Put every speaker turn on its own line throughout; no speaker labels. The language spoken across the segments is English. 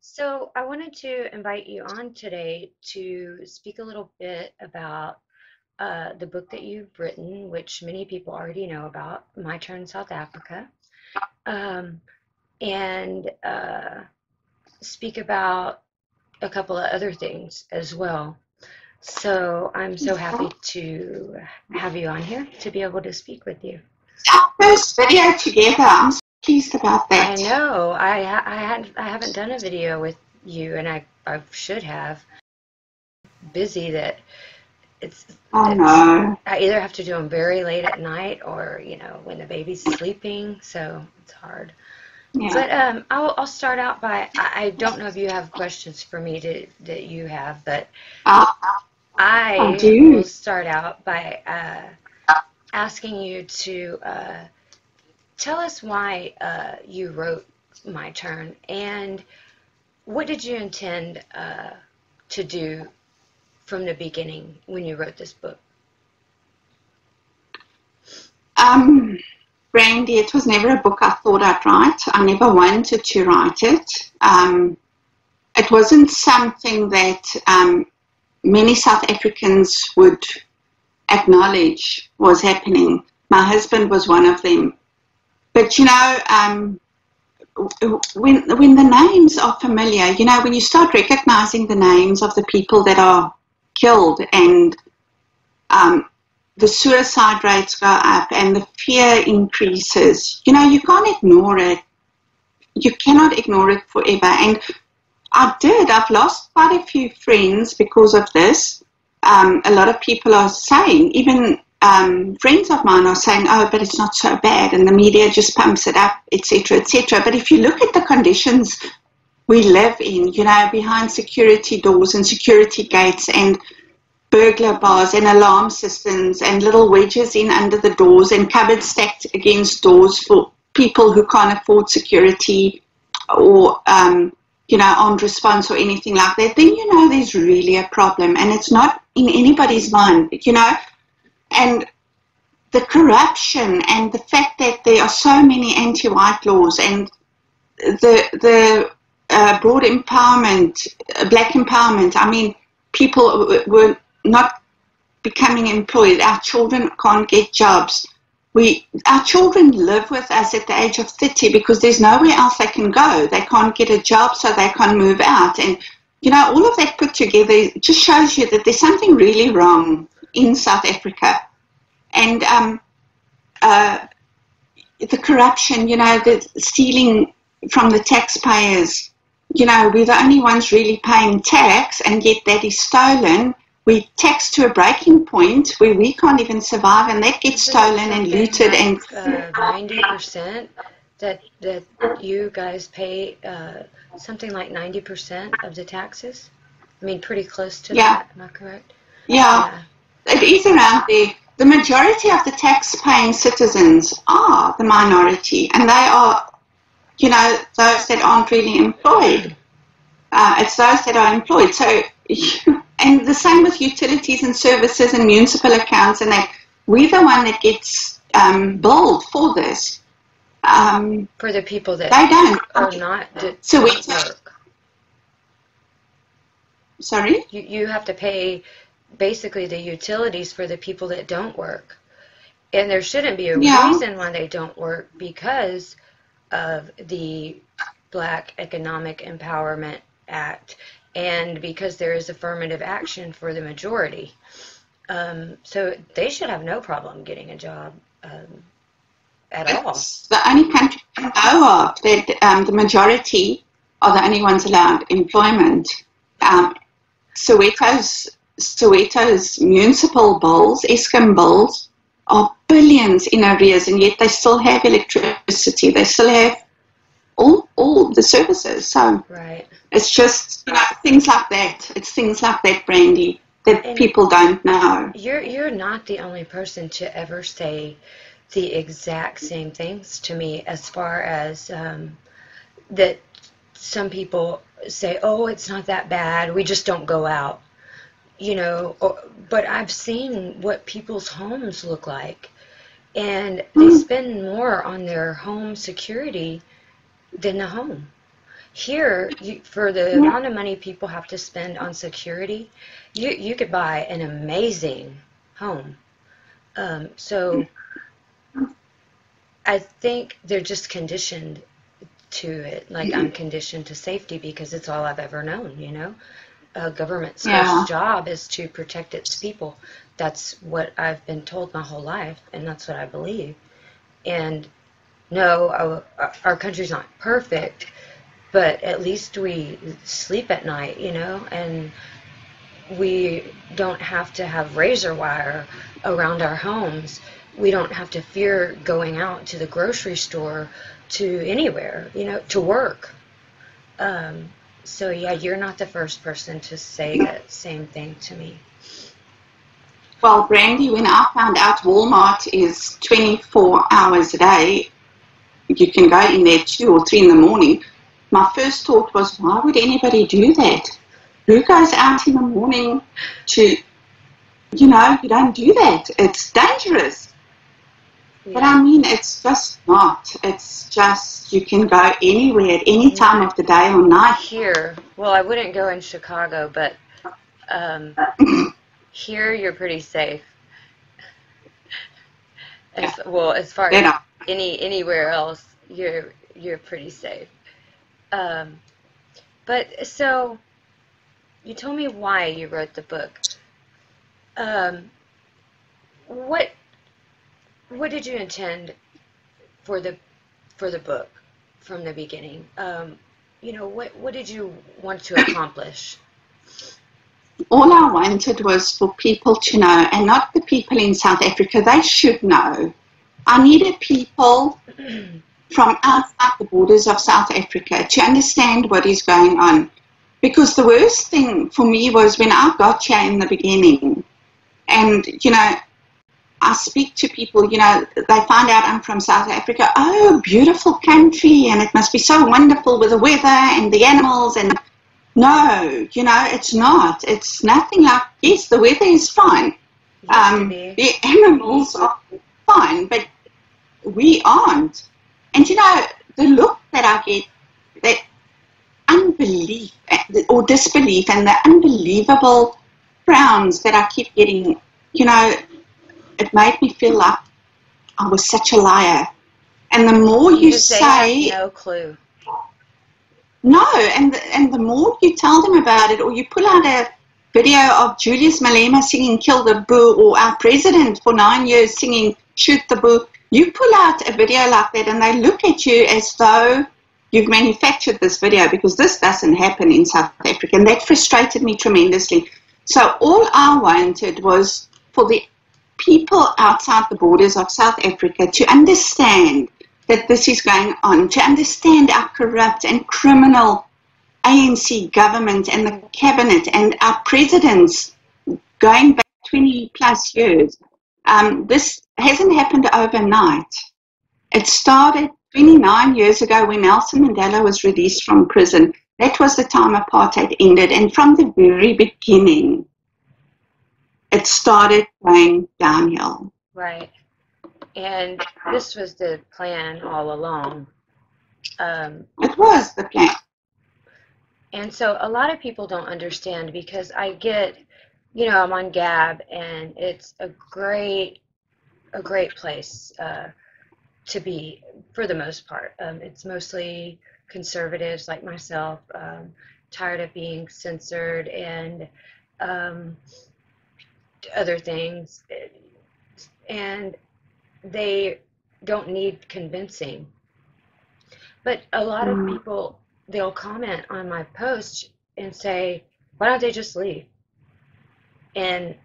So I wanted to invite you on today to speak a little bit about the book that you've written, which many people already know about, My Turn South Africa, um, and speak about a couple of other things as well. So I'm so happy to have you on here to be able to speak with you.
Our first video together. I'm so pleased about
I
that.
know I haven't done a video with you, and I should have. Busy that it's
Oh
it's
no.
I either have to do them very late at night or when the baby's sleeping, so it's hard.
Yeah.
But I'll start out by I don't know if you have questions for me that you have, but
I, I
I will
do.
start out by asking you to tell us why you wrote My Turn, and what did you intend to do from the beginning when you wrote this book?
Um, Brandy, it was never a book I thought I'd write. I never wanted to write it. It wasn't something that many South Africans would acknowledge was happening. My husband was one of them. But when the names are familiar, when you start recognizing the names of the people that are killed and um, the suicide rates go up and the fear increases, you can't ignore it. You cannot ignore it forever. And I've lost quite a few friends because of this. A lot of people are saying, even friends of mine are saying, oh, but it's not so bad, and the media just pumps it up, etc., etc. But if you look at the conditions we live in, behind security doors and security gates and burglar bars and alarm systems and little wedges in under the doors and cupboards stacked against doors for people who can't afford security or armed response or anything like that, then there's really a problem, and it's not in anybody's mind, and the corruption and the fact that there are so many anti-white laws and the broad empowerment, black empowerment. I mean, people were not becoming employed. Our children can't get jobs. Our children live with us at the age of 30 because there's nowhere else they can go. They can't get a job, so they can't move out. And, all of that put together just shows you that there's something really wrong in South Africa. And the corruption, the stealing from the taxpayers, we're the only ones really paying tax, and yet that is stolen. We tax to a breaking point where we can't even survive, and that gets stolen and looted.
Like,
And
90% that you guys pay, something like 90% of the taxes. I mean, pretty close to
yeah,
that. Am I correct?
yeah,
Yeah.
it is around there. The majority of the tax-paying citizens are the minority, and they are, those that aren't really employed. It's those that are employed. So, and the same with utilities and services and municipal accounts, and that we're the one that gets billed for this.
For the people that
They don't.
are not that
So we,
don't work,
sorry?
you have to pay basically the utilities for the people that don't work, and there shouldn't be a
Yeah,
reason why they don't work because of the Black Economic Empowerment Act, and because there is affirmative action for the majority. So they should have no problem getting a job at all.
it's the only country I know of that the majority are the only ones allowed employment. Um, Soweto's municipal bills, Eskom bills, are billions in arrears, and yet they still have electricity. They still have all the services. So
Right.
it's just things like that. It's things like that, Brandy, that
And
people don't know.
you're not the only person to ever say the exact same things to me, as far as that some people say, oh, it's not that bad, we just don't go out, but I've seen what people's homes look like, and they
Mm,
spend more on their home security than the home. Here, for the
Yeah.
amount of money people have to spend on security, you could buy an amazing home. So I think they're just conditioned to it. Like I'm conditioned to safety because it's all I've ever known, you know? A government's first
Yeah.
job is to protect its people. That's what I've been told my whole life, and that's what I believe. And no, our country's not perfect, but at least we sleep at night, you know, and we don't have to have razor wire around our homes. We don't have to fear going out to the grocery store, to anywhere, you know, to work. Um, so yeah, you're not the first person to say that same thing to me.
Well, Brandy, when I found out Walmart is 24 hours a day, you can go in there 2 or 3 in the morning. My first thought was, why would anybody do that? Who goes out in the morning to, you know, you don't do that. It's dangerous. But
Yeah.
I mean, it's just not. It's just, you can go anywhere at any time
Not
of the day or night.
here. Well, I wouldn't go in Chicago, but um, here you're pretty safe.
Yeah,
As far as
better.
anywhere else, you're pretty safe. Um, but so you told me why you wrote the book. Um, what what did you intend for the book from the beginning? You know, what did you want to accomplish?
All I wanted was for people to know, and not the people in South Africa, they should know. I needed people from outside the borders of South Africa to understand what is going on. Because the worst thing for me was when I got here in the beginning, and, you know, I speak to people, you know, they find out I'm from South Africa. Oh, beautiful country, and it must be so wonderful with the weather and the animals. And no, you know, it's not. It's nothing like, yes, the weather is fine.
Used to be.
The animals are fine, but we aren't. And, you know, the look that I get, that unbelief or disbelief and the unbelievable frowns that I keep getting, you know, it made me feel like I was such a liar. And the more you
Because they have
say,
no clue.
no, and the more you tell them about it, or you pull out a video of Julius Malema singing Kill the Boo, or our president for 9 years singing Shoot the Boo, you pull out a video like that and they look at you as though you've manufactured this video, because this doesn't happen in South Africa, and that frustrated me tremendously. So all I wanted was for the people outside the borders of South Africa to understand that this is going on, to understand our corrupt and criminal ANC government and the cabinet and our presidents going back 20 plus years. This hasn't happened overnight. It started 29 years ago when Nelson Mandela was released from prison. That was the time apartheid ended, and from the very beginning, it started going downhill.
Right. And this was the plan all along.
It was the plan.
And so a lot of people don't understand because I get, you know, I'm on Gab and it's a great place to be for the most part. It's mostly conservatives like myself, tired of being censored and um, other things. And they don't need convincing. But a lot of people, they'll comment on my post and say, why don't they just leave? And,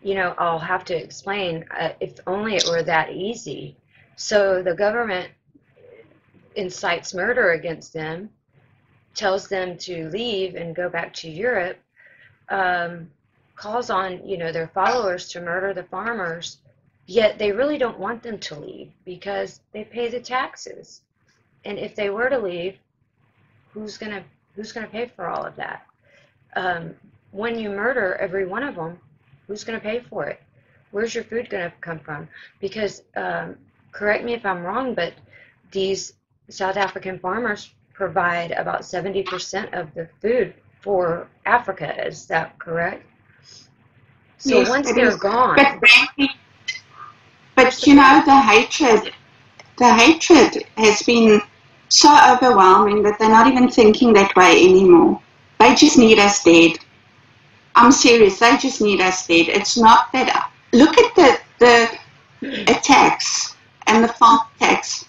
you know, I'll have to explain, if only it were that easy. So the government incites murder against them, tells them to leave and go back to Europe, calls on, you know, their followers to murder the farmers, yet they really don't want them to leave because they pay the taxes. And if they were to leave, who's gonna pay for all of that? When you murder every one of them, who's gonna pay for it? Where's your food gonna come from? Because correct me if I'm wrong, but these South African farmers provide about 70% of the food for Africa. Is that correct? So
Yes,
once
it
they're
is. But
gone,
Brandy,
we're
but you know,
supposed.
the hatred has been so overwhelming that they're not even thinking that way anymore. They just need us dead. I'm serious. They just need us dead. It's not that. Look at the attacks and the false attacks.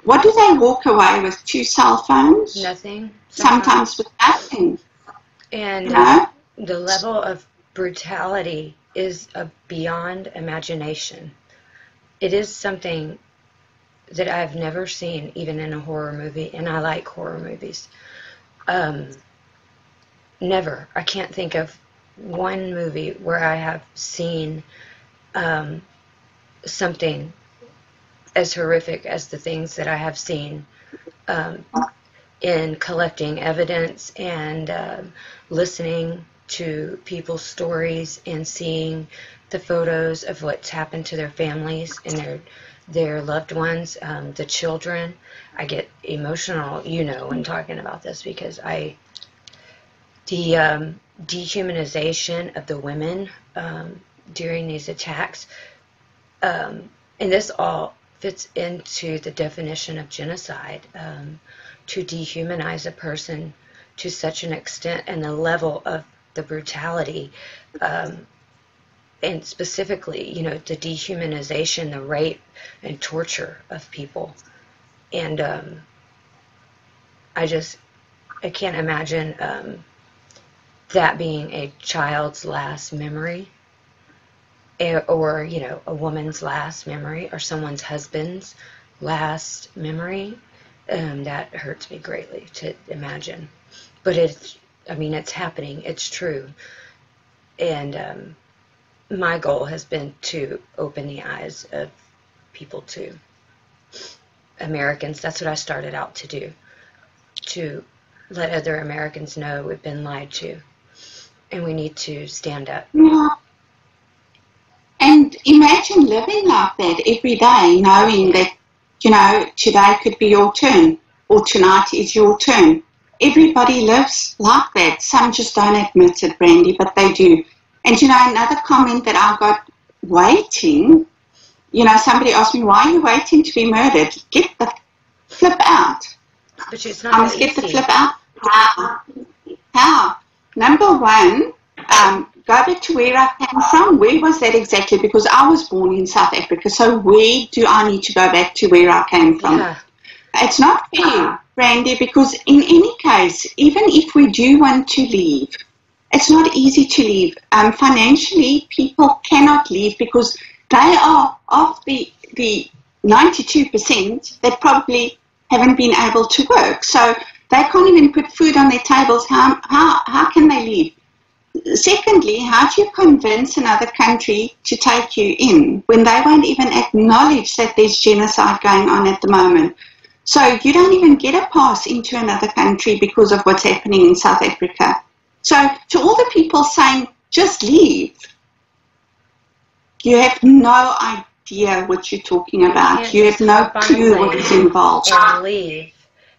What do they walk away with? 2 cell phones?
Nothing
Sometimes
sometimes.
with nothing,
And
you know?
the level of brutality is beyond imagination. It is something that I've never seen, even in a horror movie, and I like horror movies. Um, Never. I can't think of one movie where I have seen um, something as horrific as the things that I have seen um, in collecting evidence and listening to people's stories and seeing the photos of what's happened to their families and their loved ones, the children. I get emotional, when talking about this because the dehumanization of the women during these attacks, and this all fits into the definition of genocide, to dehumanize a person to such an extent and the level of the brutality, and specifically, the dehumanization, the rape and torture of people. And I can't imagine that being a child's last memory, or a woman's last memory, or someone's husband's last memory. That hurts me greatly to imagine, but it's happening. It's true. And my goal has been to open the eyes of people, to Americans. That's what I started out to do, to let other Americans know we've been lied to and we need to stand up.
Yeah. And imagine living like that every day, knowing that, today could be your turn, or tonight is your turn. Everybody lives like that. Some just don't admit it, Brandy, but they do. And, another comment that I got, waiting, somebody asked me, why are you waiting to be murdered? Get the flip out.
But it's not
I must
that
get the
easy.
flip out. How? Number one, go back to where I came from. Where was that exactly? Because I was born in South Africa, so where do I need to go back to where I came from?
Yeah.
It's not fair, Brandy, because in any case, even if we do want to leave, it's not easy to leave. Financially, people cannot leave because they are of the 92% that probably haven't been able to work. So they can't even put food on their tables. How can they leave? Secondly, how do you convince another country to take you in when they won't even acknowledge that there's genocide going on at the moment? So you don't even get a pass into another country because of what's happening in South Africa. So to all the people saying, just leave, you have no idea what you're talking about. You have no clue what is involved.
And leave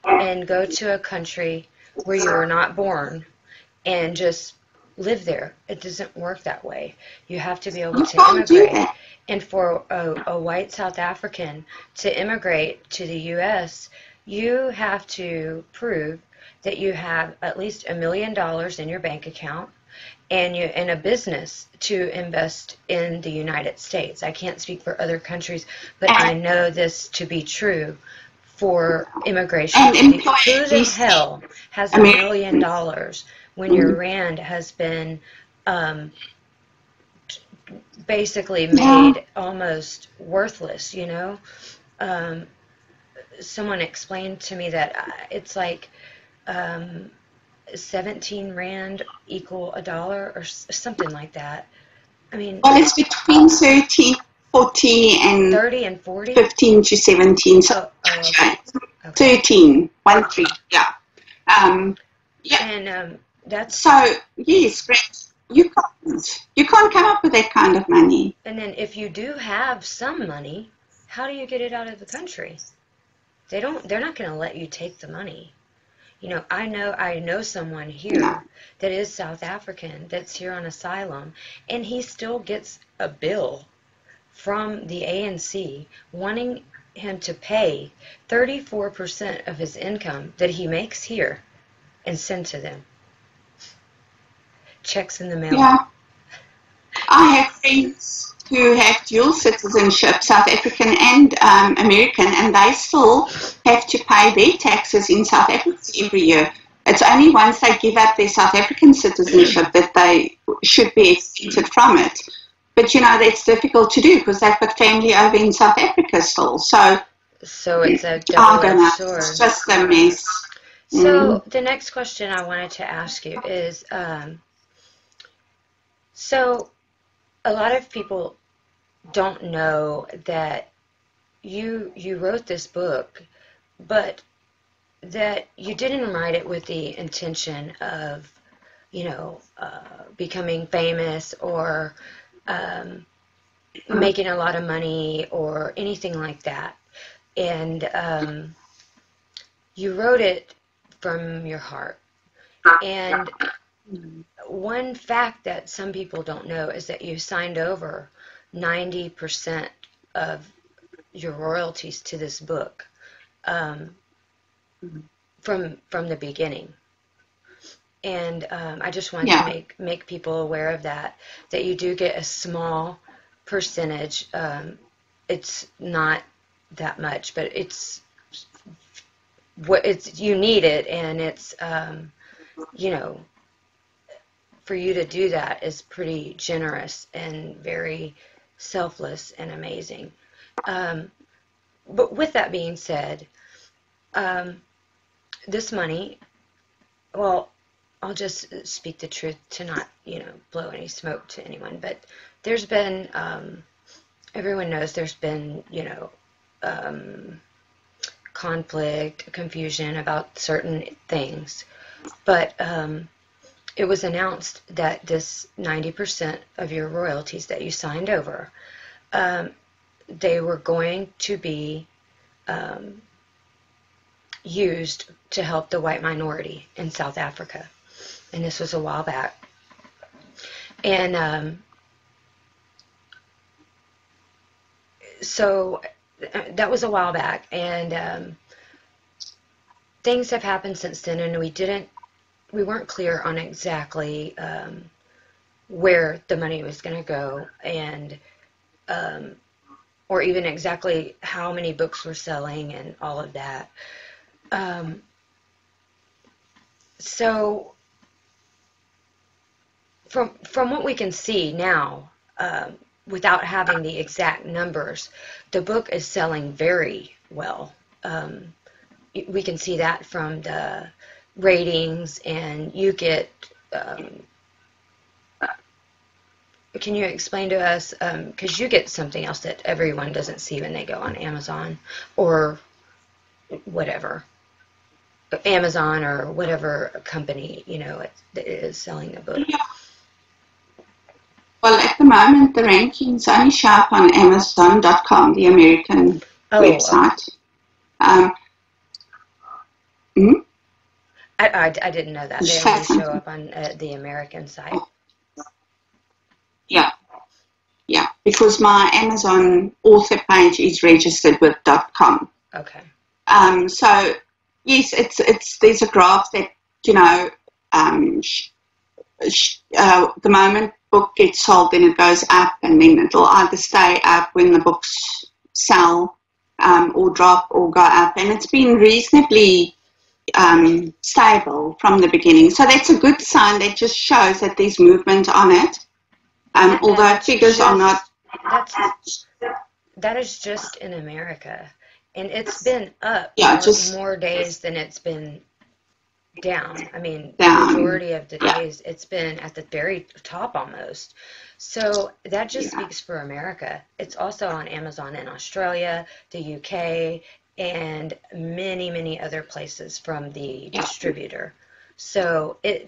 and go to a country where you were not born and just live there. It doesn't work that way. You have to be able to immigrate. And for a white South African to immigrate to the U.S., you have to prove that you have at least $1 million in your bank account and you in a business to invest in the United States. I can't speak for other countries, but I know this to be true for immigration. Who the hell has $1 million when your rand has been basically made almost worthless, Someone explained to me that it's like 17 rand equal $1 or something like that. I mean,
well, it's between 30, 40 and
30 and 40?
15 to 17. So
okay.
13, 1, 3, yeah. Yeah.
And that's
so yes, great. You can't come up with that kind of money.
And then if you do have some money, how do you get it out of the country? They're not going to let you take the money. I know someone here that is South African that's here on asylum, and he still gets a bill from the ANC wanting him to pay 34% of his income that he makes here and send to them. Checks in the mail.
Yeah. I have friends who have dual citizenship, South African and American, and they still have to pay their taxes in South Africa every year. It's only once they give up their South African citizenship that they should be exempted from it. But, that's difficult to do because they've got family over in South Africa still. So
it's a double-edged sword.
It's just a mess.
So the next question I wanted to ask you is, so a lot of people don't know that you wrote this book, but that you didn't write it with the intention of, becoming famous or making a lot of money or anything like that. And you wrote it from your heart. And one fact that some people don't know is that you signed over 90% of your royalties to this book from the beginning. And I just wanted to make people aware of that you do get a small percentage. It's not that much, but you need it, and it's for you to do that is pretty generous and very selfless and amazing. But with that being said, this money, well, I'll just speak the truth to not, blow any smoke to anyone, but there's been, everyone knows there's been, conflict, confusion about certain things, but it was announced that this 90% of your royalties that you signed over, they were going to be used to help the white minority in South Africa. And this was a while back. And so that was a while back. And things have happened since then, and we weren't clear on exactly where the money was going to go, and or even exactly how many books were selling and all of that. So from what we can see now, without having the exact numbers, the book is selling very well. We can see that from the ratings, and you get, can you explain to us, because you get something else that everyone doesn't see when they go on Amazon or whatever, Amazon or whatever company, that is selling the book.
Well, at the moment, the rankings only show up on Amazon.com, the American website.
Okay. I didn't know that. They only show up on the American site.
Yeah, because my Amazon author page is registered with .com.
Okay.
So yes, there's a graph that the moment book gets sold, then it goes up, and then it'll either stay up when the books sell, or drop or go up, and it's been reasonably stable from the beginning. So that's a good sign. That just shows that there's movement on it. Although figures are not.
That is just in America, and it's been up more days than it's been down. I mean, the majority of the days it's been at the very top almost. So that just speaks for America. It's also on Amazon in Australia, the UK, and many, many other places from the distributor. So
every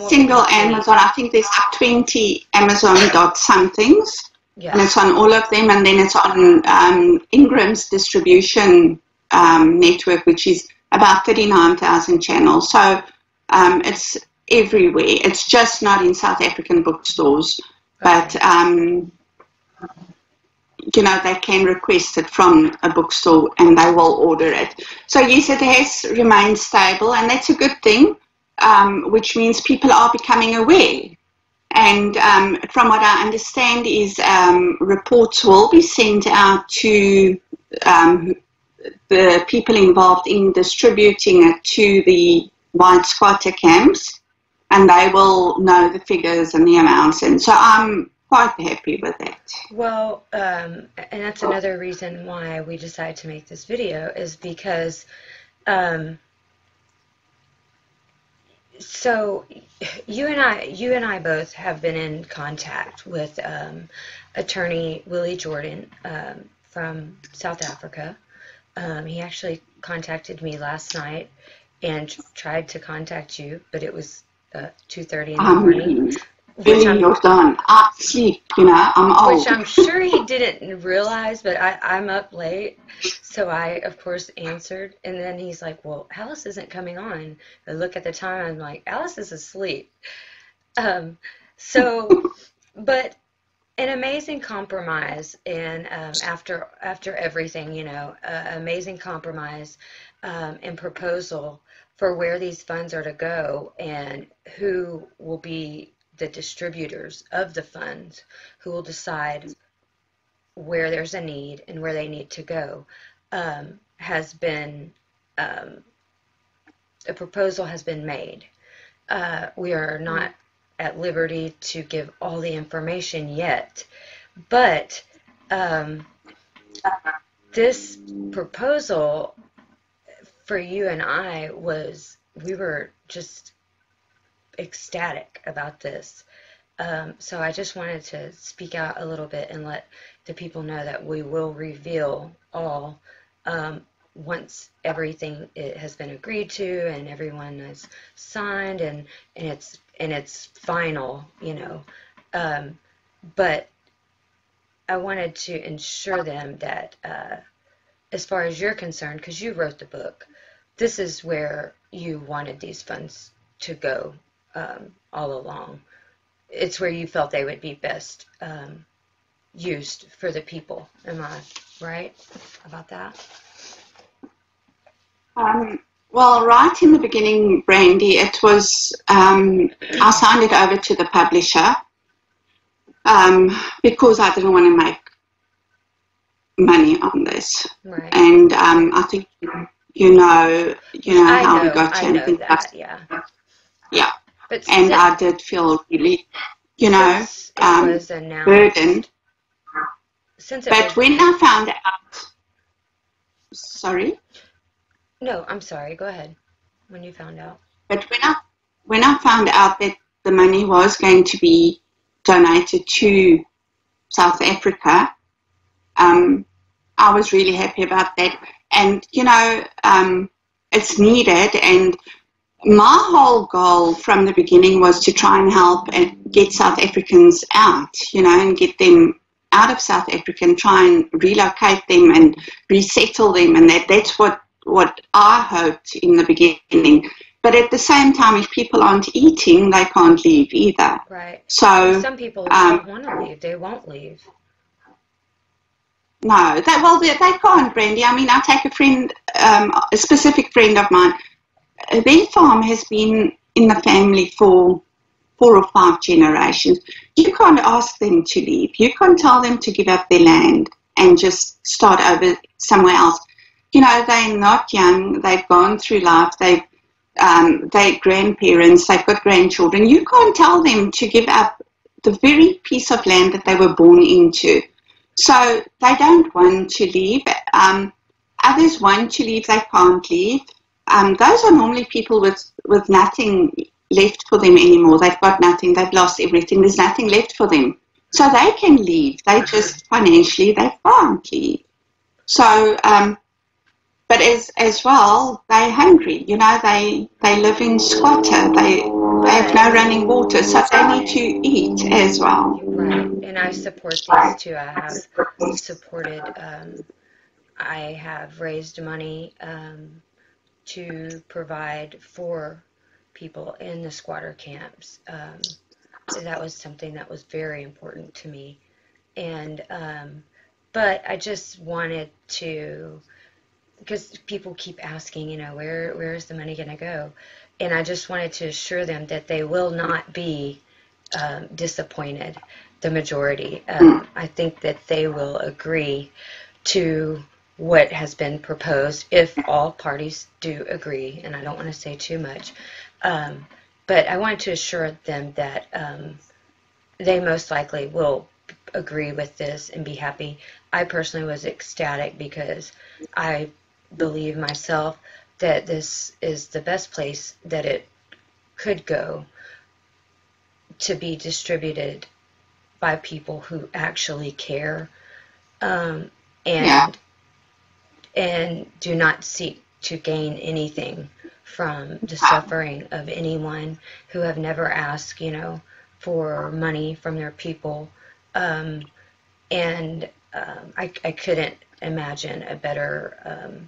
single Amazon, I think there's like 20 Amazon dot somethings, and it's on all of them, and then it's on Ingram's distribution network, which is about 39,000 channels. So it's everywhere. It's just not in South African bookstores, but you know, they can request it from a bookstore and they will order it. So yes, it has remained stable, and that's a good thing, which means people are becoming aware. And from what I understand is reports will be sent out to the people involved in distributing it to the white squatter camps, and they will know the figures and the amounts. And so I'm quite happy with that.
Well, and that's another reason why we decided to make this video, is because so you and I both have been in contact with attorney Willie Jordan from South Africa. He actually contacted me last night and tried to contact you, but it was 2:30 in the morning.
Really, you're done. I sleep, you know, I'm old.
Which I'm sure he didn't realize, but I'm up late, so I, of course, answered. And then he's like, well, Alice isn't coming on. I look at the time, I'm like, Alice is asleep. But an amazing compromise, and after everything, you know, amazing compromise and proposal for where these funds are to go and who will be the distributors of the funds, who will decide where there's a need and where they need to go, has been, a proposal has been made. We are not at liberty to give all the information yet, but this proposal for you and I we were just ecstatic about this. So I just wanted to speak out a little bit and let the people know that we will reveal all once everything has been agreed to and everyone has signed and it's final, you know. But I wanted to ensure them that as far as you're concerned, because you wrote the book, this is where you wanted these funds to go all along. It's where you felt they would be best used for the people. Am I right about that?
Well, right in the beginning, Brandy, it was, I signed it over to the publisher because I didn't want to make money on this.
Right.
And I think you know how we got to.
I know that, yeah.
Yeah.
But
and I did feel really, you know, burdened. But when I found out, sorry?
No, I'm sorry. Go ahead. When you found out.
But when I found out that the money was going to be donated to South Africa, I was really happy about that. And, you know, it's needed. And my whole goal from the beginning was to try and help and get South Africans out, you know, and get them out of South Africa and try and relocate them and resettle them. And that's what I hoped in the beginning. But at the same time, if people aren't eating, they can't leave either.
Right.
So
some people don't want to leave. They won't leave.
No, they can't, Brandy. I mean, I take a friend, a specific friend of mine. Their farm has been in the family for 4 or 5 generations. You can't ask them to leave. You can't tell them to give up their land and just start over somewhere else. You know, they're not young. They've gone through life. They're grandparents. They've got grandchildren. You can't tell them to give up the very piece of land that they were born into. So they don't want to leave. Others want to leave. They can't leave. Those are normally people with nothing left for them anymore. They've got nothing. They've lost everything. There's nothing left for them. So they can leave. They just financially, they can't leave. So, but as well, they're hungry. You know, they live in squatter. They have no running water, so they need to eat as well.
Right, and I support these too. I have supported. I have raised money to provide for people in the squatter camps. That was something that was very important to me. And but I just wanted to, because people keep asking, where is the money going to go? And I just wanted to assure them that they will not be disappointed, the majority. I think that they will agree to what has been proposed, if all parties do agree, and I don't want to say too much. But I wanted to assure them that they most likely will agree with this and be happy. I personally was ecstatic because I believe myself that this is the best place that it could go to be distributed by people who actually care, and do not seek to gain anything from the suffering of anyone, who have never asked, for money from their people. I couldn't imagine a better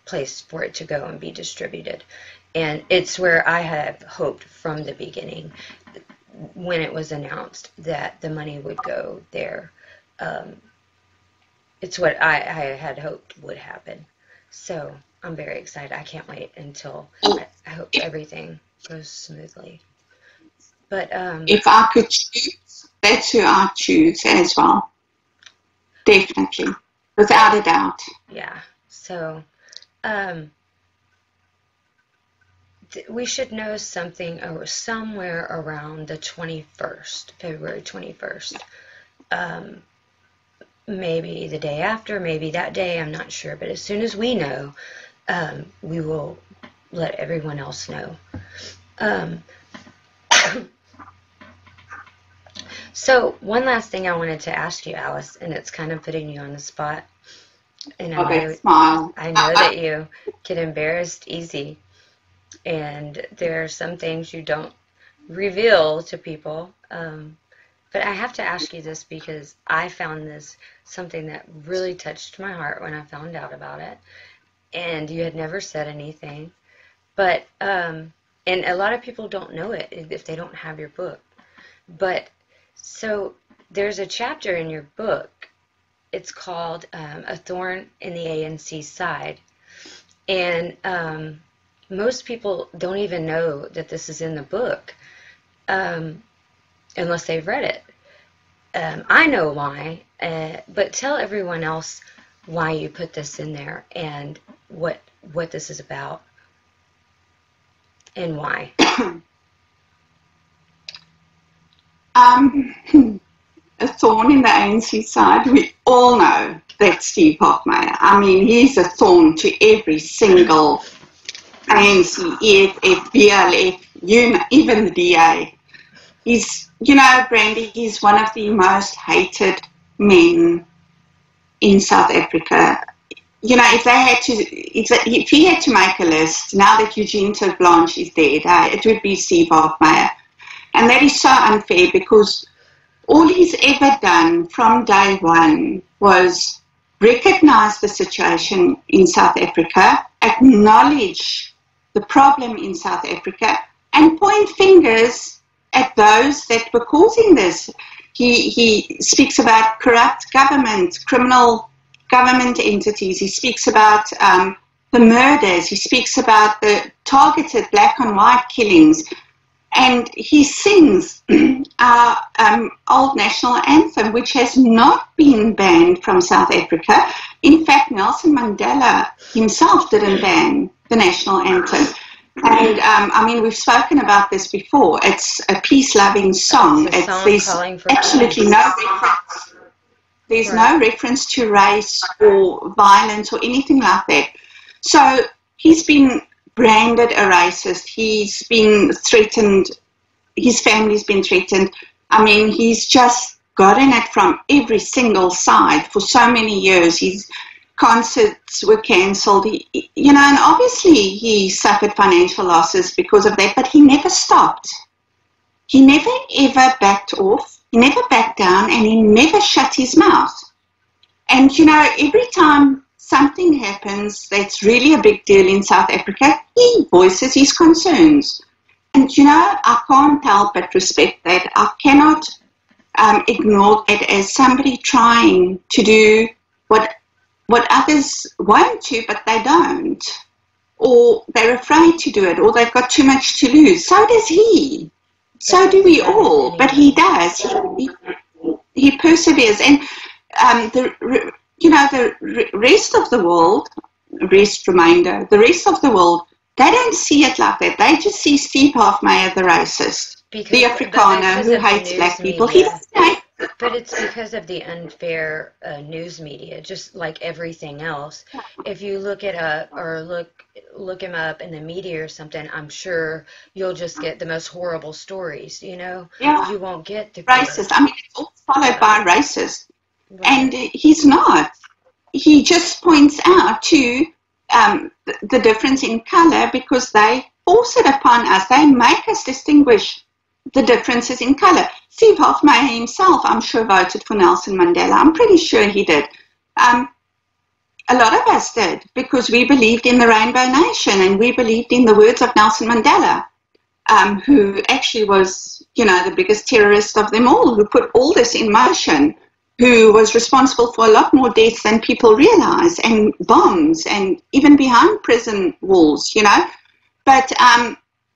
place for it to go and be distributed. And it's where I have hoped from the beginning, when it was announced that the money would go there. It's what I had hoped would happen. So I'm very excited. I can't wait until I hope everything goes smoothly. But
if I could choose, that's who I choose as well. Definitely, without a doubt.
Yeah. So we should know something somewhere around the 21st, February 21st. Maybe the day after, maybe that day, I'm not sure. But as soon as we know, we will let everyone else know. So one last thing I wanted to ask you, Alice, and it's kind of putting you on the spot. And I know that you get embarrassed easy, and there are some things you don't reveal to people. But I have to ask you this because I found this something that really touched my heart when I found out about it. And you had never said anything. But, and a lot of people don't know it if they don't have your book. But, so there's a chapter in your book. It's called A Thorn in the ANC Side. And most people don't even know that this is in the book. Unless they've read it. I know why, but tell everyone else why you put this in there and what this is about and why.
A thorn in the ANC side. We all know that Steve Hofmeyr. I mean, he's a thorn to every single ANC, EFF, BLF, even the DA. He's, Brandy, he's one of the most hated men in South Africa. If he had to make a list, now that Eugene Blanche is dead, it would be Steve Hofmeyr. And that is so unfair, because all he's ever done from day one was recognize the situation in South Africa, acknowledge the problem in South Africa, and point fingers at those that were causing this. He speaks about corrupt government, criminal government entities. He speaks about the murders. He speaks about the targeted black and white killings. And he sings our old national anthem, which has not been banned from South Africa. In fact, Nelson Mandela himself didn't ban the national anthem. And we've spoken about this before. It's a peace-loving song. There's absolutely no reference. There's no reference to race or violence or anything like that. So he's been branded a racist. He's been threatened. His family's been threatened. I mean, he's just gotten it from every single side for so many years. His concerts were cancelled. And obviously he suffered financial losses because of that, but he never stopped. He never ever backed off. He never backed down, and he never shut his mouth. And every time something happens that's really a big deal in South Africa, he voices his concerns. And, I can't help but respect that. I cannot ignore it as somebody trying to do what others want to, but they don't. Or they're afraid to do it, or they've got too much to lose. So does he. So do we all. But he does. He perseveres. And the rest of the world, the rest of the world, they don't see it like that. They just see Steve Hofmeyr, the racist, the Afrikaner who hates black people. He doesn't hate them.
But it's because of the unfair news media, just like everything else. If you look it up or look him up in the media or something, I'm sure you'll just get the most horrible stories,
Yeah.
You won't get the
racist. I mean, it's all followed by racist.
Right.
And he's not. He just points out to the difference in color because they force it upon us. They make us distinguish the differences in color. Steve Hofmeyr himself, I'm sure, voted for Nelson Mandela. I'm pretty sure he did. A lot of us did because we believed in the Rainbow Nation and we believed in the words of Nelson Mandela, who actually was, the biggest terrorist of them all, who put all this in motion, who was responsible for a lot more deaths than people realize, and bombs, and even behind prison walls, But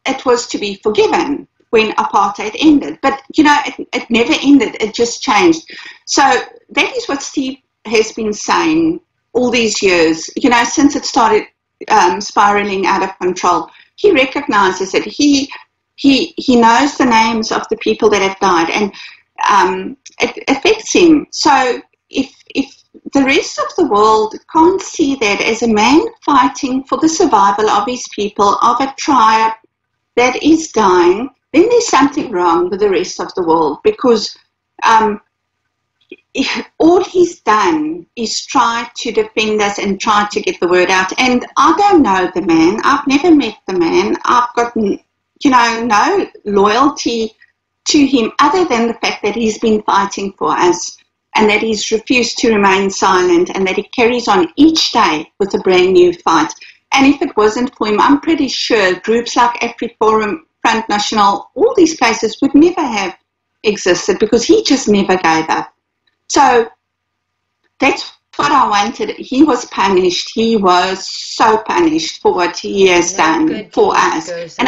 it was to be forgiven when apartheid ended. But, it never ended. It just changed. So that is what Steve has been saying all these years, since it started spiraling out of control. He recognizes it. He knows the names of the people that have died, and it affects him. So if the rest of the world can't see that as a man fighting for the survival of his people, of a tribe that is dying, then there's something wrong with the rest of the world, because all he's done is try to defend us and try to get the word out. And I don't know the man. I've never met the man. I've got, no loyalty to him other than the fact that he's been fighting for us and that he's refused to remain silent and that he carries on each day with a brand new fight. And if it wasn't for him, I'm pretty sure groups like AfriForum, Front National, all these places would never have existed because he just never gave up. So that's what I wanted. He was punished. He was so punished for what he has done for us. And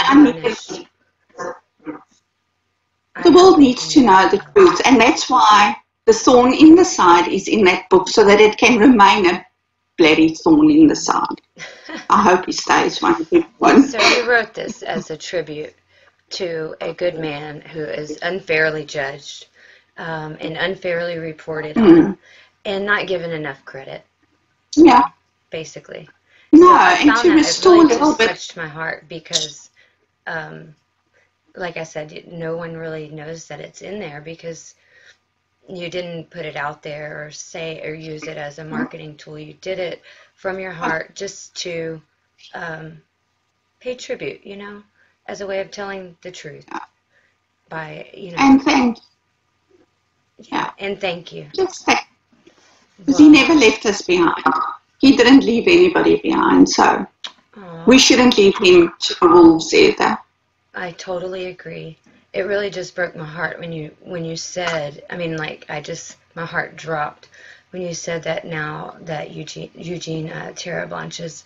the world needs to know the truth. And that's why the thorn in the side is in that book, so that it can remain a bloody thorn in the side. I hope he stays one big one.
So you wrote this as a tribute to a good man who is unfairly judged and unfairly reported on and not given enough credit.
Yeah.
Basically.
No,
so
and to restore
really
a little bit.
Touched my heart because, like I said, no one really knows that it's in there because you didn't put it out there or say or use it as a marketing tool. You did it from your heart just to pay tribute, as a way of telling the truth. By,
And thank you.
Yeah, and thank you.
Just thank you. Because he never left us behind. He didn't leave anybody behind, so we shouldn't leave him to the wolves either.
I totally agree. It really just broke my heart when you said, my heart dropped when you said that now that Eugene Terreblanche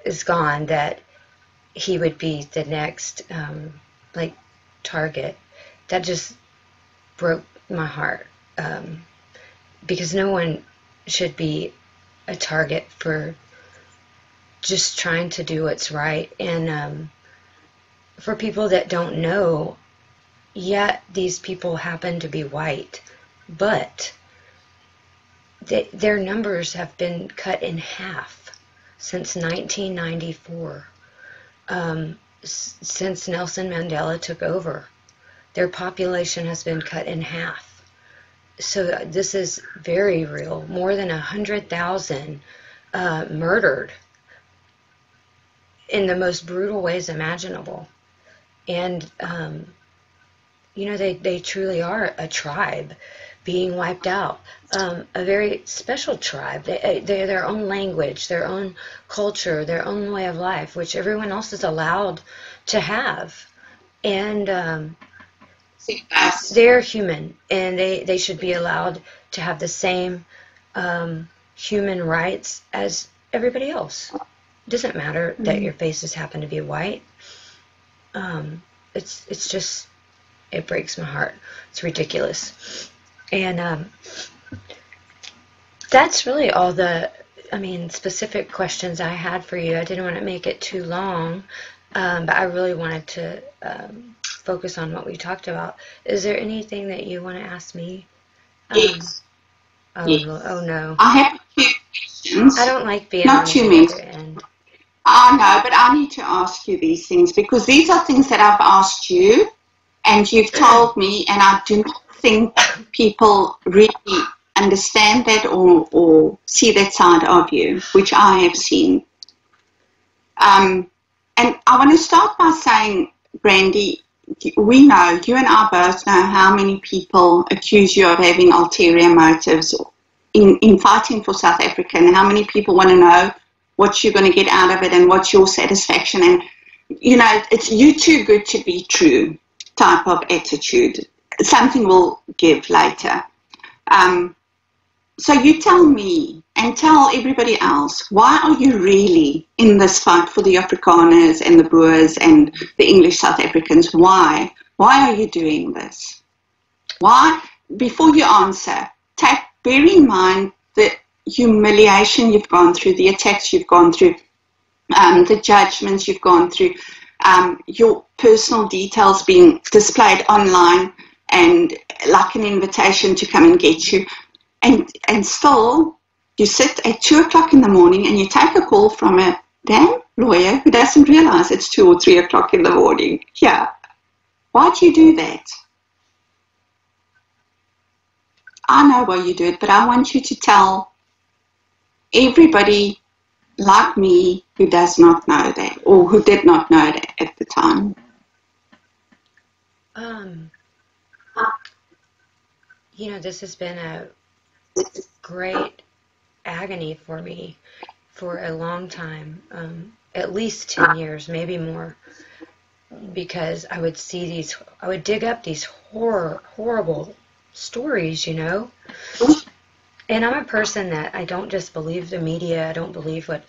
is gone, that he would be the next target. That just broke my heart, because no one should be a target for just trying to do what's right. And for people that don't know, yet these people happen to be white, but their numbers have been cut in half since 1994, since Nelson Mandela took over. Their population has been cut in half. So this is very real. More than 100,000 murdered in the most brutal ways imaginable. And, they truly are a tribe. being wiped out. A very special tribe. They their own language, their own culture, their own way of life, which everyone else is allowed to have. And they're human, and they should be allowed to have the same human rights as everybody else. It doesn't matter that your faces happen to be white. It's just, it breaks my heart. It's ridiculous. And that's really all the, specific questions I had for you. I didn't want to make it too long, but I really wanted to focus on what we talked about. Is there anything that you want to ask me?
Yes. Yes.
Oh no.
I have a few questions.
I don't like being
Not
on
too
the
many.
other end.
I know, but I need to ask you these things because these are things that I've asked you and you've told me, and I do not think people really understand that or see that side of you, which I have seen. And I want to start by saying, Brandy, we know, you and I both know how many people accuse you of having ulterior motives in fighting for South Africa, and how many people want to know what you're going to get out of it and what's your satisfaction. And, it's you too good to be true type of attitude. Something will give later. So you tell me and tell everybody else, why are you really in this fight for the Afrikaners and the Boers and the English South Africans? Why? Why are you doing this? Why? Before you answer, bear in mind the humiliation you've gone through, the attacks you've gone through, the judgments you've gone through, your personal details being displayed online and like an invitation to come and get you. And still, you sit at 2 o'clock in the morning and you take a call from a damn lawyer who doesn't realize it's 2 or 3 o'clock in the morning. Yeah. Why do you do that? I know why you do it, but I want you to tell everybody like me who does not know that, or who did not know that at the time.
This has been a great agony for me for a long time, at least 10 years, maybe more, because I would dig up these horrible stories, And I'm a person that I don't just believe the media. I don't believe what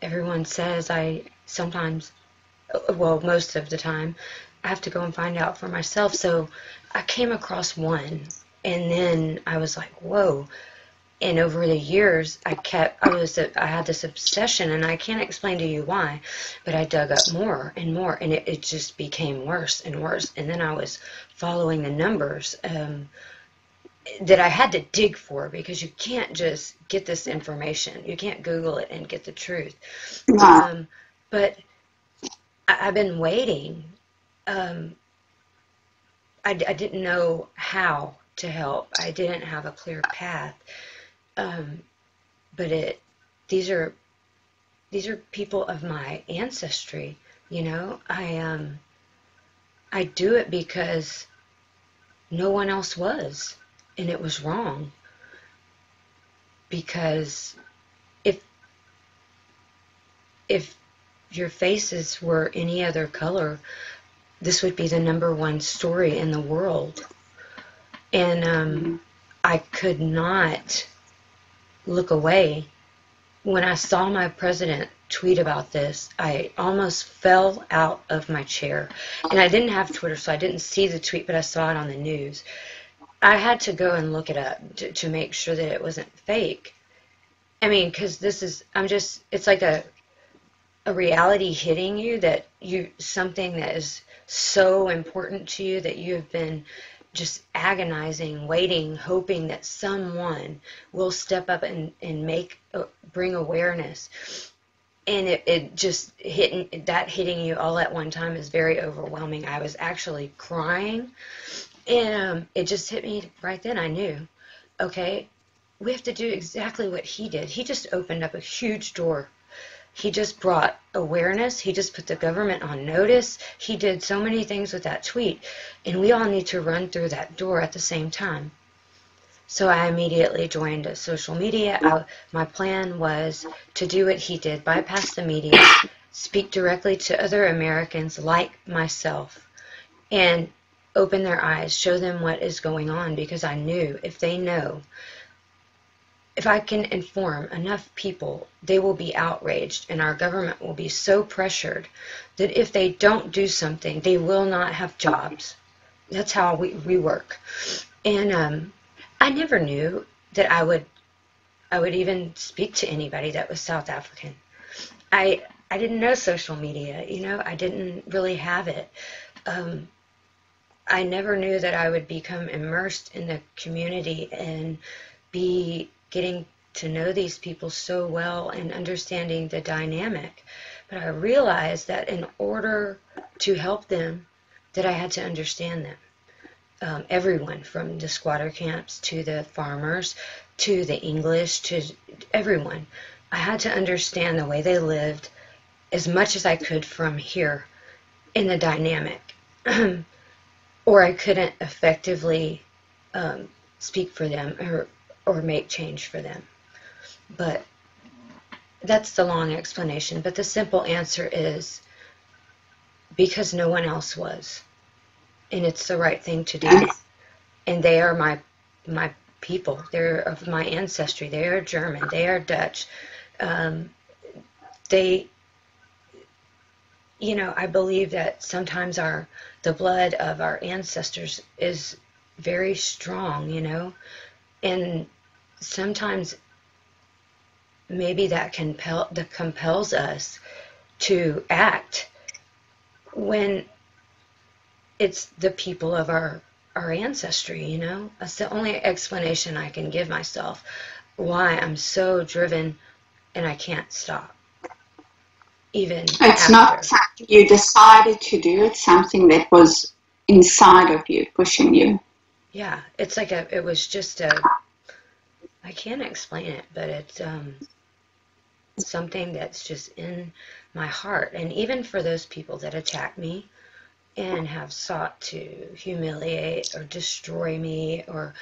everyone says. I sometimes, well, most of the time, I have to go and find out for myself. So I came across one, and then I was like, whoa. And over the years, I had this obsession, and I can't explain to you why, but I dug up more and more, and it just became worse and worse. And then I was following the numbers that I had to dig for, because you can't just get this information. You can't Google it and get the truth.
Yeah.
But I've been waiting. I didn't know how to help. I didn't have a clear path. But these are people of my ancestry, I do it because no one else was, and it was wrong. Because if your faces were any other color, this would be the #1 story in the world. And I could not look away. When I saw my president tweet about this, I almost fell out of my chair. And I didn't have Twitter, so I didn't see the tweet, but I saw it on the news. I had to go and look it up to make sure that it wasn't fake. Because it's like a reality hitting you, that something that is so important to you, that you have been just agonizing, waiting, hoping that someone will step up and bring awareness. And it just hitting you all at one time is very overwhelming. I was actually crying, and it just hit me right then. I knew, okay, we have to do exactly what he did. He just opened up a huge door. He just brought awareness. He just put the government on notice. He did so many things with that tweet, and we all need to run through that door at the same time. So I immediately joined social media. My plan was to do what he did, bypass the media, speak directly to other Americans like myself, and open their eyes, show them what is going on, because I knew if they know, if I can inform enough people, they will be outraged, and our government will be so pressured that if they don't do something, they will not have jobs. That's how we work. And I never knew that I would even speak to anybody that was South African. I didn't know social media, you know, I didn't really have it. I never knew that I would become immersed in the community and be getting to know these people so well and understanding the dynamic. But I realized that in order to help them, that I had to understand them. Everyone, from the squatter camps to the farmers to the English to everyone. I had to understand the way they lived as much as I could from here in the dynamic. Or I couldn't effectively speak for them or make change for them. But that's the long explanation. But the simple answer is because no one else was. And it's the right thing to do. And they are my people. They're of my ancestry. They are German. They are Dutch. You know, I believe that sometimes the blood of our ancestors is very strong, you know, and sometimes maybe that compels us to act when it's the people of our ancestry, you know. That's the only explanation I can give myself why I'm so driven and I can't stop. Even
it's
after.
Not something you decided to do, it's something that was inside of you, pushing you.
Yeah, it's like it was just I can't explain it, but it's something that's just in my heart. And even for those people that attack me and have sought to humiliate or destroy me or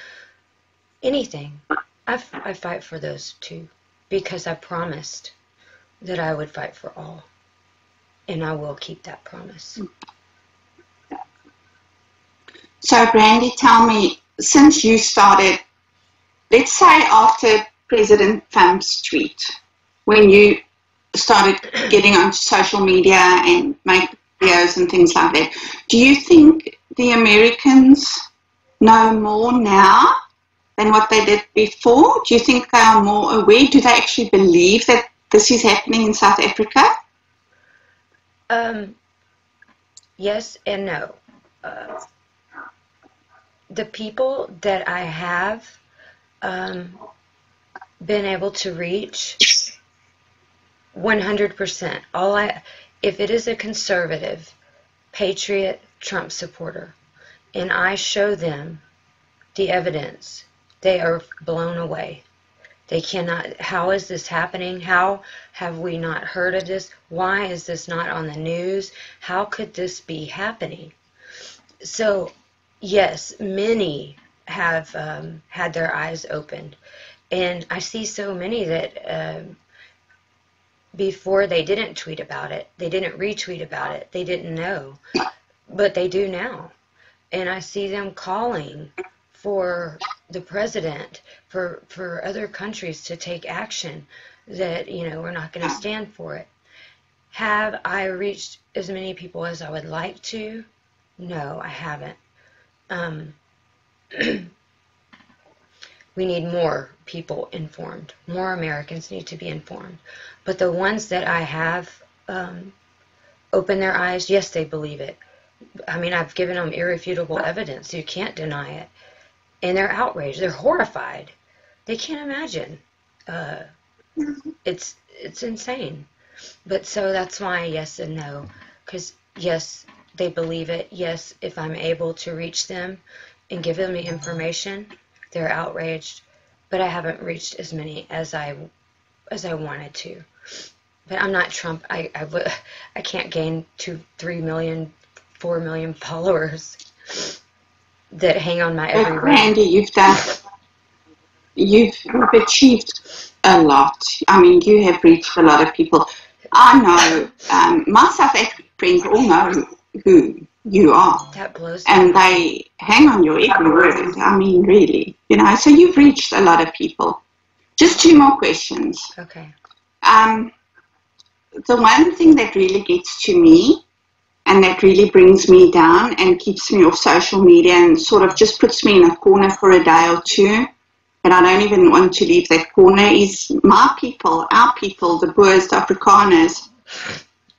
anything, I fight for those too, because I promised that I would fight for all, and I will keep that promise.
So, Brandy, tell me, since you started, let's say after President Trump's tweet, when you started getting onto social media and make videos and things like that, do you think the Americans know more now than what they did before? Do you think they are more aware? Do they actually believe that this is happening in South Africa?
Yes and no. The people that I have been able to reach, 100%. If it is a conservative, patriot, Trump supporter, and I show them the evidence, they are blown away. They cannot, how is this happening? How have we not heard of this? Why is this not on the news? How could this be happening? So, yes, many have had their eyes opened. And I see so many that before they didn't tweet about it, they didn't retweet about it, they didn't know. But they do now. And I see them calling for the president, for other countries to take action, that, you know, we're not going to stand for it. Have I reached as many people as I would like to? No, I haven't. We need more people informed. More Americans need to be informed. But the ones that I have opened their eyes, yes, they believe it. I mean, I've given them irrefutable evidence. You can't deny it. And they're outraged. They're horrified. They can't imagine. It's insane. But so that's why yes and no. Because yes, they believe it. Yes, if I'm able to reach them and give them the information, they're outraged. But I haven't reached as many as I wanted to. But I'm not Trump. I can't gain 2, 3 million, 4 million followers that hang on my every word.
Randy, you've done you've achieved a lot. I mean, you have reached a lot of people. I know my South African friends all know who you are.
That blows me.
And they hang on your every word. I mean, really, so you've reached a lot of people. Just 2 more questions.
Okay.
The one thing that really gets to me and that really brings me down and keeps me off social media and sort of just puts me in a corner for a day or two, and I don't even want to leave that corner, is my people, our people, the Boers, the Afrikaners,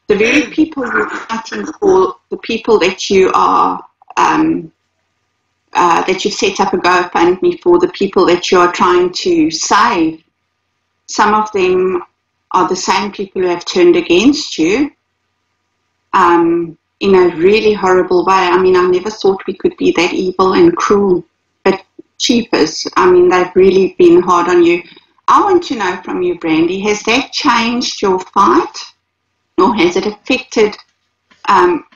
the very people you're fighting for, the people that you are, that you've set up a GoFundMe for, the people that you are trying to save. Some of them are the same people who have turned against you in a really horrible way. I mean, I never thought we could be that evil and cruel, but cheapers, I mean, they've really been hard on you. I want to know from you, Brandy, has that changed your fight, or has it affected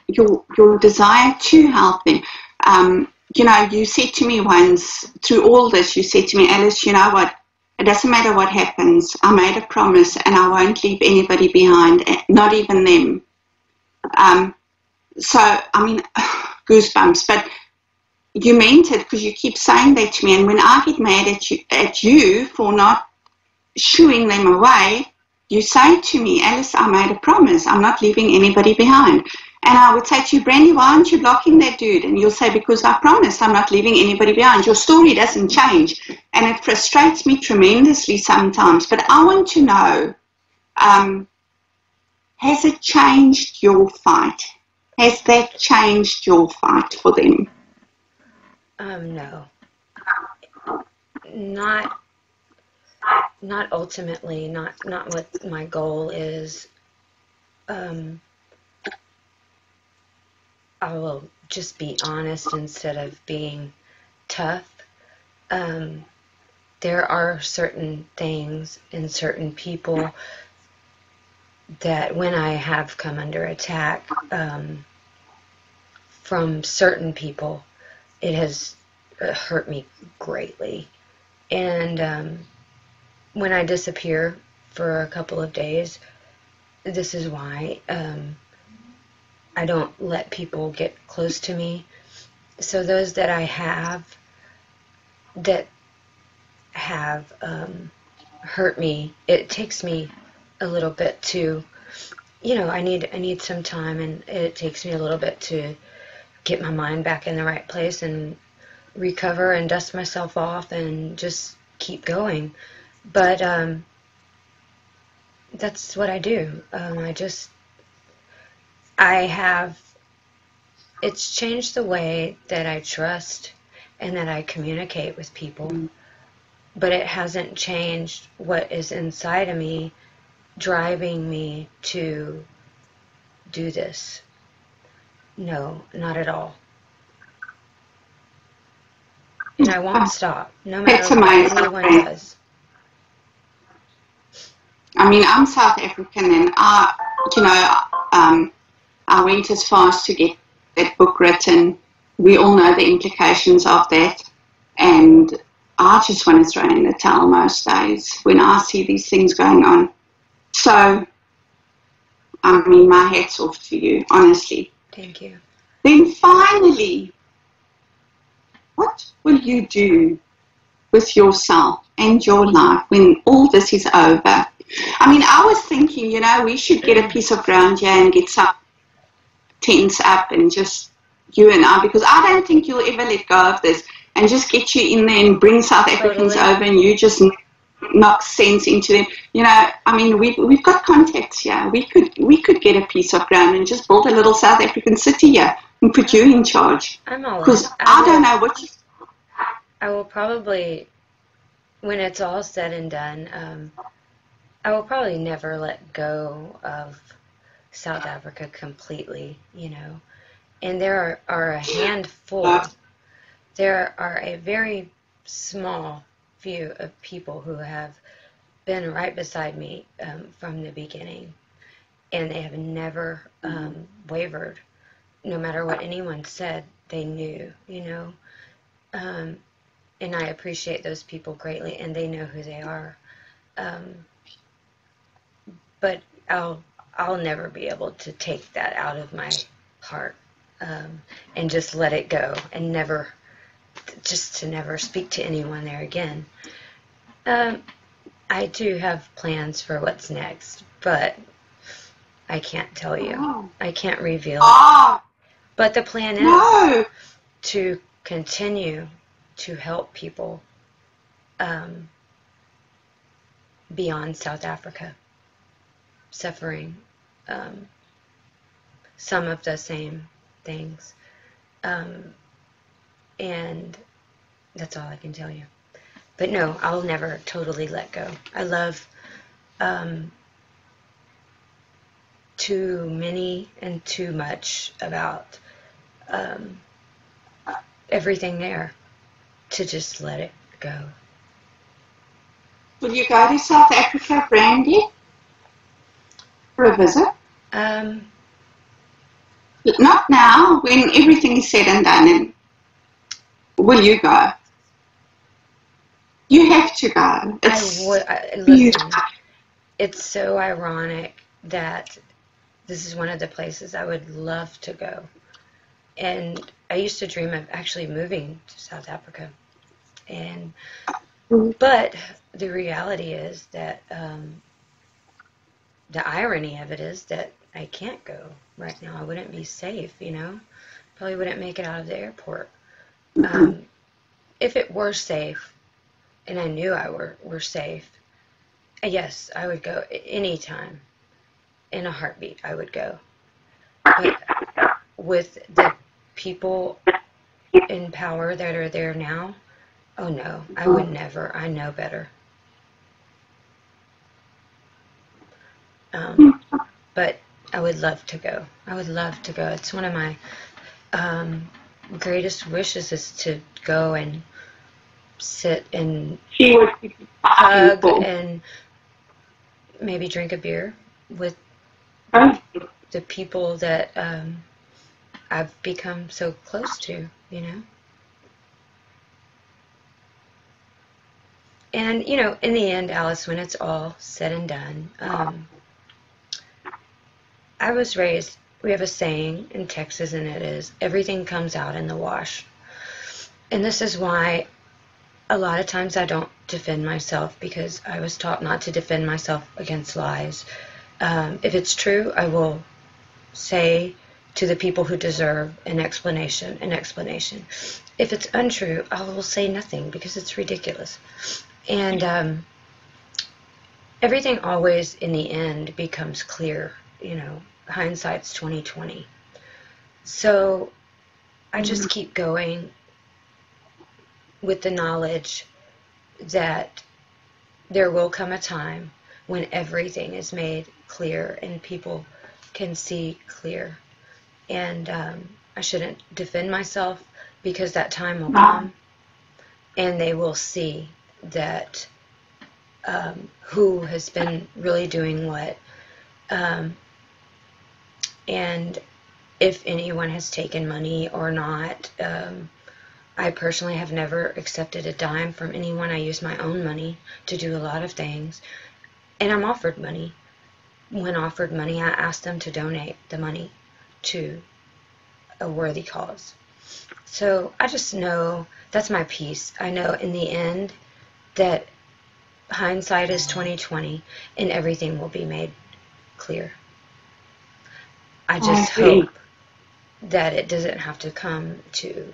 your desire to help them? You said to me once, through all this, you said to me, Alice, you know what? It doesn't matter what happens. I made a promise and I won't leave anybody behind, not even them. So, I mean, goosebumps, but you meant it, because you keep saying that to me. And when I get mad at you for not shooing them away, you say to me, Alice, I made a promise. I'm not leaving anybody behind. And I would say to you, Brandy, why aren't you blocking that dude? And you'll say, because I promised I'm not leaving anybody behind. Your story doesn't change. And it frustrates me tremendously sometimes. But I want to know, has it changed your fight? Has that changed your fight for them?
No. Not ultimately, not what my goal is. I will just be honest instead of being tough. There are certain things and certain people that when I have come under attack from certain people, it has hurt me greatly. And when I disappear for a couple of days, this is why I don't let people get close to me. So those that I have that have hurt me, it takes me a little bit to, I need some time, and it takes me a little bit to get my mind back in the right place and recover and dust myself off and just keep going. But that's what I do. It's changed the way that I trust and that I communicate with people, but it hasn't changed what is inside of me, driving me to do this. No, not at all. And I won't stop, no matter what anyone does.
I mean, I'm South African, and I went as far as to get that book written. We all know the implications of that, and I just want to throw in the towel most days when I see these things going on. So, I mean, my hat's off to you, honestly.
Thank you.
Then finally, what will you do with yourself and your life when all this is over? I mean, I was thinking, we should get a piece of ground here and get some tents up and just you and I, because I don't think you'll ever let go of this, and just get you in there and bring South Africans over, and you just knock sense into them. I mean, we've got contacts here. We could get a piece of ground and just build a little South African city here and put you in charge.
I'm all in.
Because I don't know what you...
I will probably, when it's all said and done, I will probably never let go of South Africa completely, And there are a handful, there are a very small few of people who have been right beside me from the beginning, and they have never wavered. No matter what anyone said, they knew, and I appreciate those people greatly, and they know who they are. Um, but I'll never be able to take that out of my heart, and just let it go, and to never speak to anyone there again. I do have plans for what's next, but I can't tell you.
Oh.
I can't reveal it.
Oh,
But the plan is
no.
to continue to help people beyond South Africa suffering some of the same things. And that's all I can tell you. But no, I'll never totally let go. I love too many and too much about everything there to just let it go.
Will you go to South Africa, Brandy, for a visit? Not now, when everything is said and done. And will you go? You have to go.
Listen, it's so ironic that this is one of the places I would love to go. And I used to dream of actually moving to South Africa. But the reality is that the irony of it is that I can't go right now. I wouldn't be safe, Probably wouldn't make it out of the airport. If it were safe, and I knew were safe, yes, I would go anytime. In a heartbeat, I would go. But with the people in power that are there now, oh no, I would never. I know better. But I would love to go. I would love to go. It's one of my greatest wishes is to go and sit and hug and maybe drink a beer with the people that I've become so close to, And, in the end, Alice, when it's all said and done, I was raised, we have a saying in Texas, and it is, everything comes out in the wash. And this is why a lot of times I don't defend myself, because I was taught not to defend myself against lies. If it's true, I will say to the people who deserve an explanation. If it's untrue, I will say nothing, because it's ridiculous. And everything always, in the end, becomes clear. Hindsight's 20/20. So I just keep going with the knowledge that there will come a time when everything is made clear and people can see clear. And I shouldn't defend myself, because that time will come and they will see that who has been really doing what. And if anyone has taken money or not. I personally have never accepted a dime from anyone. I use my own money to do a lot of things. And I'm offered money. When offered money, I ask them to donate the money to a worthy cause. So I just know that's my peace. I know in the end that hindsight is 20/20 and everything will be made clear. I just hope that it doesn't have to come to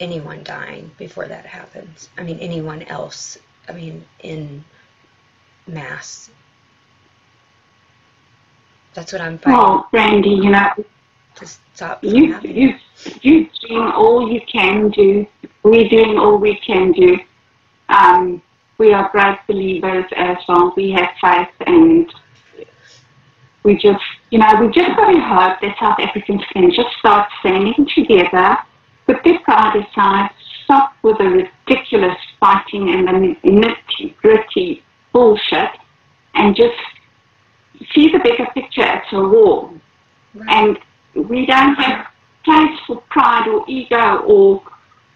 anyone dying before that happens. I mean, anyone else. I mean, in mass. That's what I'm fighting.
Well, Brandy,
to stop from happening.
You're doing all you can do. We're doing all we can do. We are great believers as well. We have faith, and we just got to hope that South Africans can just start standing together, put their pride aside, stop with the ridiculous fighting and the nitty-gritty bullshit, and just see the bigger picture. It's a war. Right. And we don't have place for pride or ego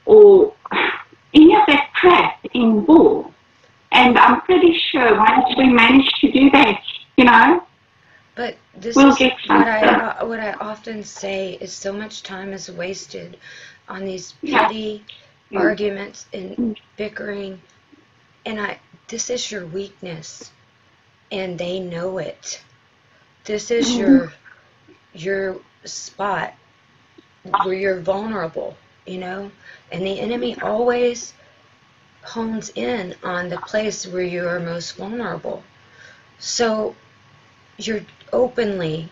or any of that crap in war. And I'm pretty sure once we manage to do that, you know,
But this
we'll
is
get something.
what I often say is so much time is wasted on these
Yeah.
petty arguments and bickering. And this is your weakness, and they know it. This is your spot where you're vulnerable, you know? And the enemy always hones in on the place where you are most vulnerable. So you're openly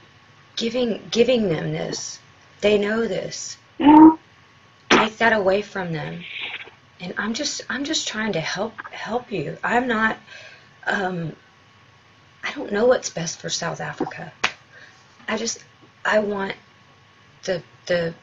giving them this. They know this.
Yeah.
Take that away from them. And I'm just trying to help you. I'm not I don't know what's best for South Africa. I want the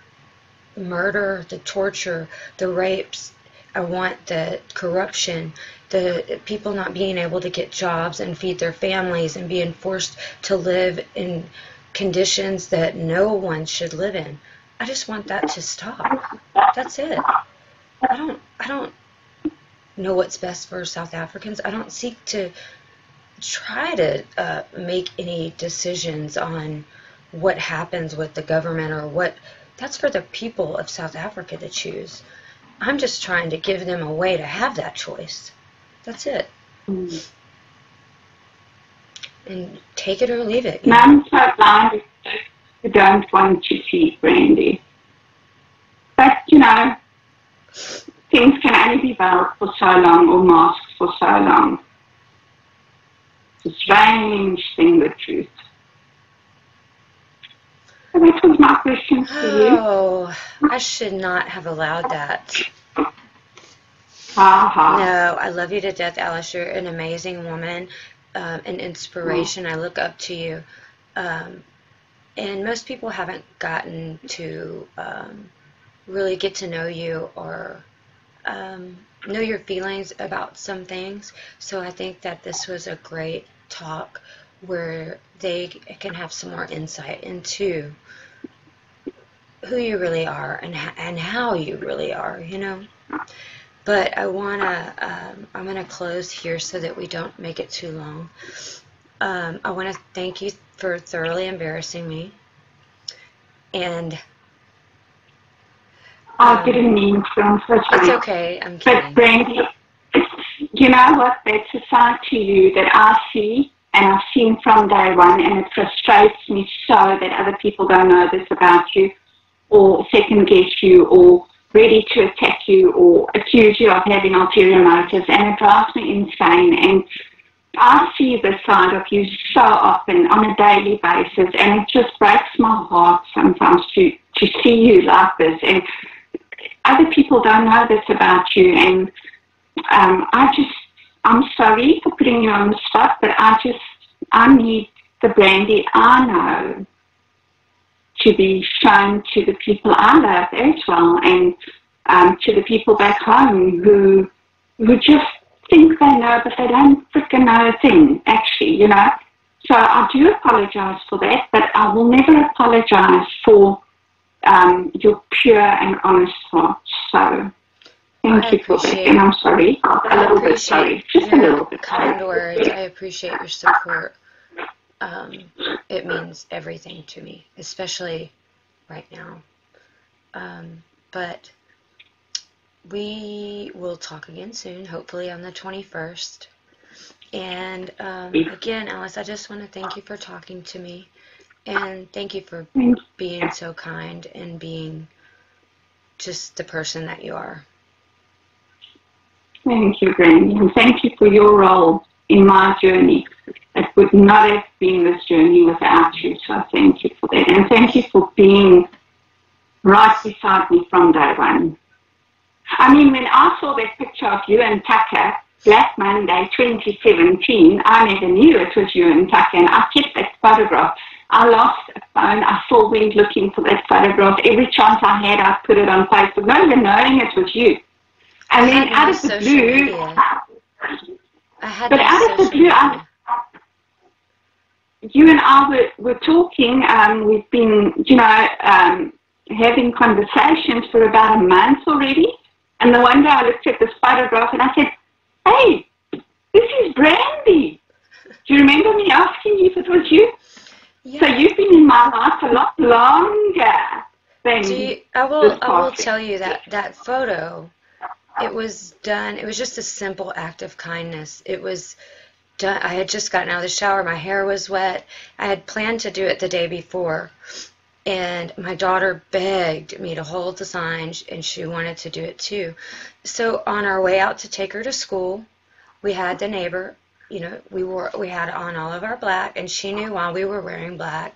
murder, the torture, the rapes. I want the corruption, the people not being able to get jobs and feed their families and being forced to live in conditions that no one should live in. I just want that to stop. That's it. I don't know what's best for South Africans. I don't seek to try to make any decisions on what happens with the government or what. That's for the people of South Africa to choose. I'm just trying to give them a way to have that choice. That's it.
Mm.
And take it or leave it.
And I'm so glad you don't want to see Brandy. But, you know, things can only be veiled for so long or masked for so long. It's a strange thing, the truth. So that was my question for you.
Oh, I should not have allowed that. No, I love you to death, Alice. You're an amazing woman, an inspiration. I look up to you. And most people haven't gotten to really get to know you or know your feelings about some things. So I think that this was a great talk where they can have some more insight into who you really are and how you really are, you know. But I'm gonna close here so that we don't make it too long. I want to thank you for thoroughly embarrassing me. And
I didn't mean to. I'm so sorry.
It's okay. I'm kidding.
But Brandy, you know what? That's a side to you that I see and I've seen from day one, and it frustrates me so that other people don't know this about you, or second guess you, or ready to attack you, or accuse you of having ulterior motives, and it drives me insane. And I see this side of you so often on a daily basis, and it just breaks my heart sometimes to see you like this. And other people don't know this about you, and I'm sorry for putting you on the spot, but I need the Brandy I know to be shown to the people I love as well, and to the people back home who just think they know, but they don't freaking know a thing, actually, you know. So I do apologize for that, but I will never apologize for your pure and honest heart. So thank you for that, and I'm sorry. A little bit sorry. Just a little bit
kind words. I appreciate your support. It means everything to me, especially right now. But we will talk again soon, hopefully on the 21st. And again, Alice, I just want to thank you for talking to me. And thank you for being so kind and being just the person that you are.
Thank you, Brandy, and thank you for your role in my journey. It would not have been this journey without you, so thank you for that. And thank you for being right beside me from day one. I mean, when I saw that picture of you and Tucker, Black Monday 2017, I never knew it was you and Tucker, and I kept that photograph. I lost a phone. I still went looking for that photograph. Every chance I had, I put it on Facebook, not even knowing it was you. And then out of the blue, you and I were talking. We've been, you know, having conversations for about a month already. And the one day I looked at this photograph and I said, hey, this is Brandy. Do you remember me asking you if it was you?
Yeah.
So you've been in my life a lot longer than
I will tell you that photo, it was done, it was just a simple act of kindness. It was done, I had just gotten out of the shower, my hair was wet. I had planned to do it the day before, and my daughter begged me to hold the sign, and she wanted to do it too. So on our way out to take her to school, we had the neighbor, you know, we had on all of our black, and she knew why we were wearing black.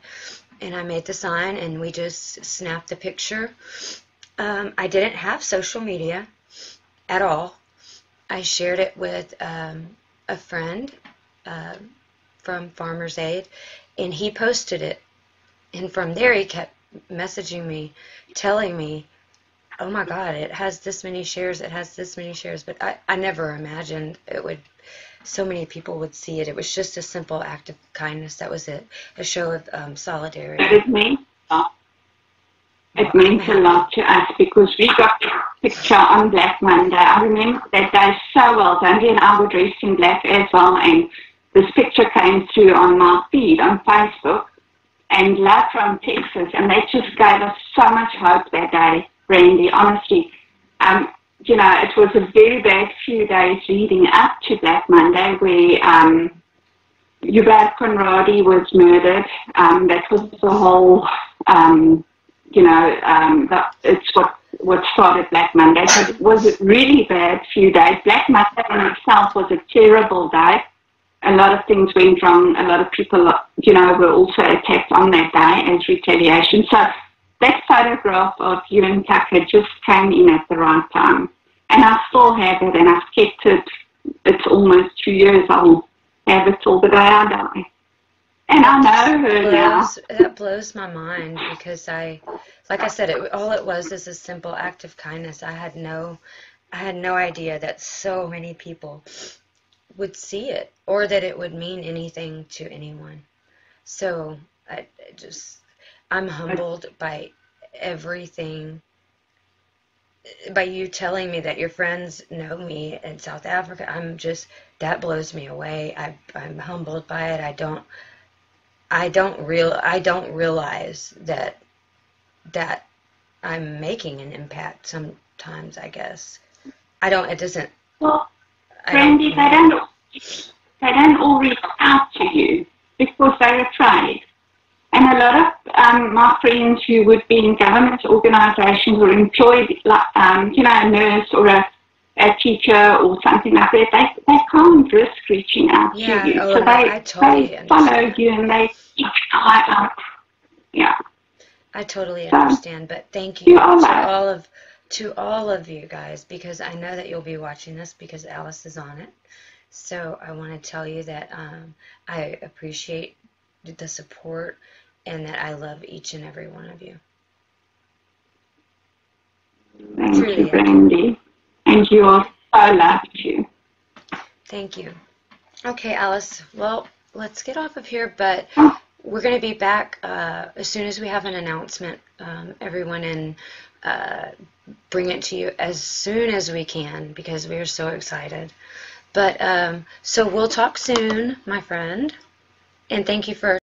And I made the sign, and we just snapped the picture. I didn't have social media at all. I shared it with a friend from Farmer's Aid, and he posted it. And from there, he kept messaging me, telling me, oh my God, it has this many shares, it has this many shares. But I never imagined so many people would see it. It was just a simple act of kindness. That was it. A show of solidarity.
But it meant a lot. It meant a lot to us because we got the picture on Black Monday. I remember that day so well. Dandy and I were dressed in black as well, and this picture came through on my feed on Facebook, and love from Texas, and that just gave us so much hope that day, Randy, honestly. You know, it was a very bad few days leading up to Black Monday where Yuval Conradi was murdered. That was the whole, it's what started Black Monday. So it was a really bad few days. Black Monday in itself was a terrible day. A lot of things went wrong. A lot of people, you know, were also attacked on that day as retaliation. So that photograph of you and Tucker just came in at the right time. And I still have it, and I've kept it. It's almost 2 years. I'll have it till the day I die. And I know her now.
That blows my mind because like I said, all it was is a simple act of kindness. I had no idea that so many people would see it or that it would mean anything to anyone. So I'm humbled by everything, by you telling me that your friends know me in South Africa. That blows me away. I'm humbled by it. I don't realize that I'm making an impact sometimes, I guess. It doesn't.
Well, Brandy, they don't all reach out to you because they're afraid. And a lot of my friends who would be in government organizations or employed, like, a nurse or a teacher or something like that, they can't risk reaching out to you. So they follow you and they keep an eye out. Yeah.
I totally understand, but thank you to all of you guys, because I know that you'll be watching this because Alice is on it. So I want to tell you that I appreciate the support and that I love each and every one of you.
Thank you, Brandy. And you are so loved you.
Thank you. Okay, Alice. Well, let's get off of here, but we're going to be back as soon as we have an announcement, everyone, and bring it to you as soon as we can because we are so excited. But so we'll talk soon, my friend, and thank you for